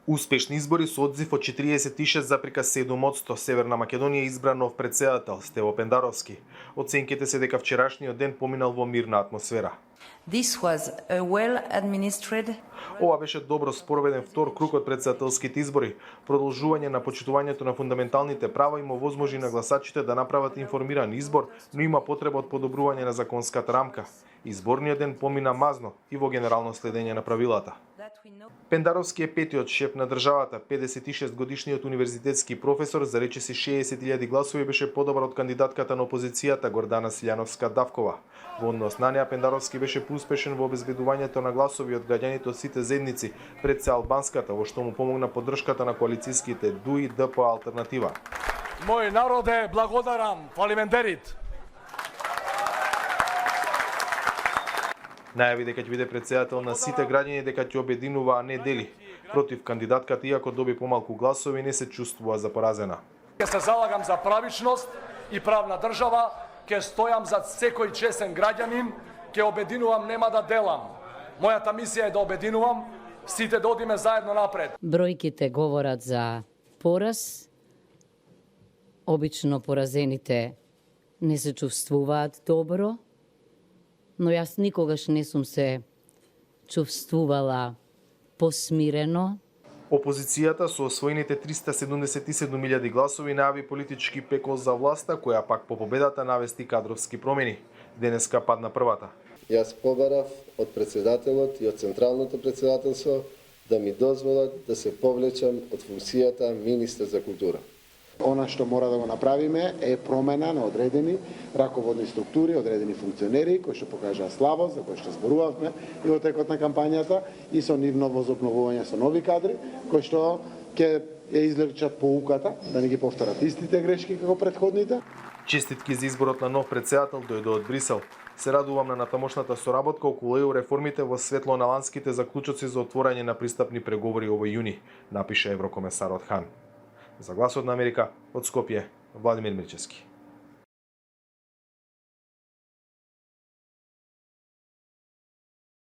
Успешни избори со одзив од 46,7%. Северна Македонија избра нов претседател, Стево Пендаровски. Оценките се дека вчерашниот ден поминал во мирна атмосфера. This was a well-administered. Ова беше добро спороведен втор круг од претседателските избори. Продолжување на почитувањето на фундаменталните права им овозможи на гласачите да направат информиран избор, но има потреба од подобрување на законската рамка. Изборниот ден помина мазно и во генерално следење на правилата. Пендаровски е петиот шеф на државата. 56-годишниот универзитетски професор за речиси 60.000 гласови беше подобар од кандидатката на опозицијата Гордана Силјановска-Давкова. Во однос на неа Пендаровски беше поуспешен во обезбедувањето на гласови од граѓаните од сите заедници, пред се албанската, во што му помогна поддршката на коалицијските ДУ и ДП алтернатива. Мој народе, благодарам, фалиментерит. Најави дека ќе биде претседател на сите граѓани, дека ќе обединува, а не дели. Против кандидатката, иако доби помалку гласови, не се чувствува за поразена. Ќе се залагам за правичност и правна држава, ќе стојам за секој чесен граѓанин, ќе обединувам, нема да делам. Мојата мисија е да обединувам, сите да одиме заедно напред. Бројките говорат за пораз. Обично поразените не се чувствуваат добро, но јас никогаш не сум се чувствувала посмирено. Опозицијата со освоените 377.000 гласови најави политички пекол за власта, која пак по победата навести кадровски промени. Денеска падна првата. Јас побарав од претседателот и од Централното претседателство да ми дозволат да се повлечам од функцијата министар за култура. Она што мора да го направиме е промена на одредени раководни структури, одредени функционери кои што покажаа слабост, за кои што зборувавме и во текот на кампањата, и со нивно возобновување со нови кадри, кои што ќе ја извлечат поуката, да не ги повторат истите грешки како претходните. Честитки за изборот на нов претседател дојде од Брисел. Се радувам на натамошната соработка околу ЕУ реформите во светло на ланските заклучоци за отворање на пристапни преговори овој јуни, напиша еврокомесарот Хан. За Гласот на Америка, од Скопје, Владимир Мирчевски.